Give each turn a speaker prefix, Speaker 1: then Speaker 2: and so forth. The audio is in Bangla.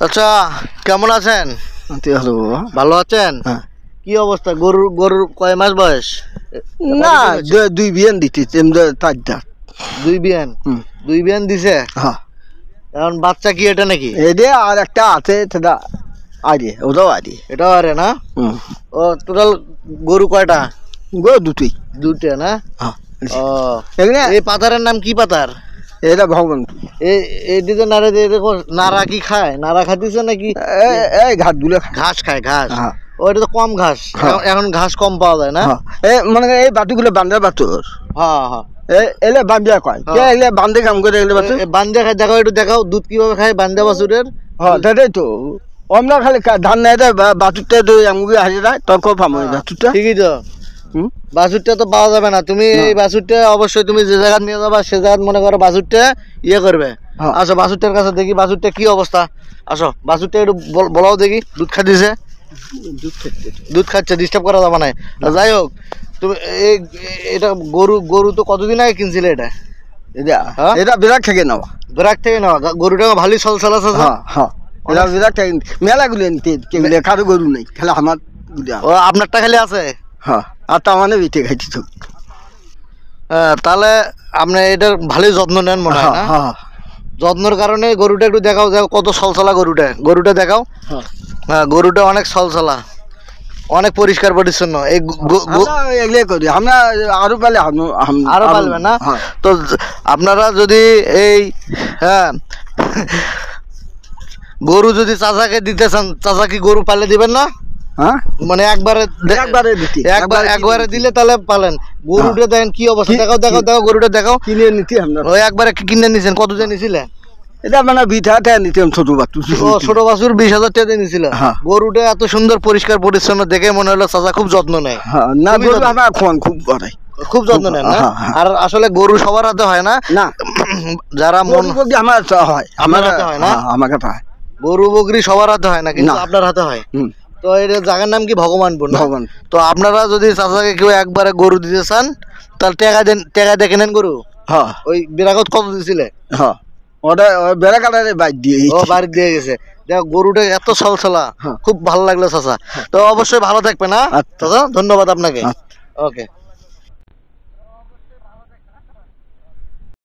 Speaker 1: আচ্ছা, কেমন আছেন? ভালো আছেন? কি অবস্থা? গরুর কয় মাস বয়স?
Speaker 2: না, 2 বিয়ান দিতে 2
Speaker 1: বিয়ান দিছে। এখন বাচ্চা কি এটা নাকি?
Speaker 2: এটা আর একটা আছে, সেটা আরে ওটাও আরে,
Speaker 1: এটাও আরে না? ও টোটাল গরু কয়টা?
Speaker 2: গরু দুটা
Speaker 1: না? ও, এই পাতারের নাম কি পাতার?
Speaker 2: এটা ভগবান।
Speaker 1: এই দিকে নাড়া দিয়ে দেখো, নাড়া কি খায়? নাড়া খাইতেছে নাকি?
Speaker 2: এই ঘাস
Speaker 1: খায়। ঘাস ওইটা তো কম ঘাস, এখন ঘাস কম পাওয়া যায় না?
Speaker 2: মানে এই বাতুগুলো বান্ধা বাতুর। এলে বান্ধিয়া কয়, এলে বান্ধে কাম করে, এলে বাতু
Speaker 1: বান্ধে খায়। দেখাও, একটু দেখাও দুধ কিভাবে খায় বান্ধা বাছুরের।
Speaker 2: সেটাই তো আমরা খালি ধান নাই দেয়, বাছুরটা আমগুলো হাসে দেয়, তখন পাবো বাছুরটা।
Speaker 1: ঠিকই তো, বাছুরটা তো পাওয়া যাবে না। তুমি এই বাছুরটা অবশ্যই তুমি যে জায়গা নিয়ে যাবা সে জায়গা মনে করো বাছুরটা ইয়ে করবে। আসো বাছুরটার কাছে দেখি বাছুরটা কি অবস্থা। আসো বাছুরটা একটু বলাও দেখি। দুধ খাচ্ছে, দুধ খাচ্ছে, ডিস্টার্ব করা যাবে না। যাই হোক, তুমি এটা গরু তো কতদিন আগে কিনছিলে?
Speaker 2: এটা বিরাট থেকে নেওয়া।
Speaker 1: গরুটা ভালোই চলছল আছে।
Speaker 2: বিরাট থেকে মেলাগুলো কারো গরু নেই, খালি আমার।
Speaker 1: ও, আপনারটা খালি আছে?
Speaker 2: আর তা মানে বিটে খাইছি তো।
Speaker 1: তাহলে আপনি এটার ভালোই যত্ন নেন মনে হয় না? যত্নের কারণে গরুটা একটু দেখাও, কত সলসলা গরুটা দেখাও। হ্যাঁ, গরুটা অনেক সলসলা, অনেক পরিষ্কার পরিচ্ছন্ন।
Speaker 2: এগুলো করি আমরা, আরো পালবে
Speaker 1: না? তো আপনারা যদি এই গরু যদি চাচাকে দিতে চান, চাচা কি গরু পালে দিবেন না? মানে একবারে দিলে তাহলে পালেন। গরুটা দেখেন কি অবস্থা, দেখাও গরুটা দেখাও।
Speaker 2: কিনে নিতে আমরা
Speaker 1: ওই একবারে কিনে নিছেন? কত দিয়ে নিছিলেন?
Speaker 2: এটা মানে 20,000 টাকা নিতাম, ছোট
Speaker 1: বাছুর 20,000 টাকা দিয়ে নিছিল। গরুটা এত সুন্দর পরিষ্কার পরিচ্ছন্ন দেখে মনে হলো চাচা খুব যত্ন নেয়।
Speaker 2: না, গরু আমার
Speaker 1: খুব যত্ন নেন না? আর আসলে গরু সবার হাতে হয় না, যারা
Speaker 2: আমার হয়, আমার হাতে হয় না। আমার হাতে হয়
Speaker 1: গরু বকরি, সবার হাতে হয় না, কিন্তু আপনার হাতে হয়। তো এটা জায়গার নাম কি? ভগবানপুর। তো আপনারা যদি চাচাকে কেউ একবারে গরু দিতে চান তাহলে টাকা দেখে নেন গরু। ওই বিরাগত কত দিছিলে?
Speaker 2: ওটা বেড়া কাটারে বাইর দিয়ে
Speaker 1: বাড়ি দিয়ে গেছে। দেখ গরুটা এত সলসলা, খুব ভালো লাগলো চাচা। তো অবশ্যই ভালো থাকবে না চাচা, ধন্যবাদ আপনাকে। ওকে।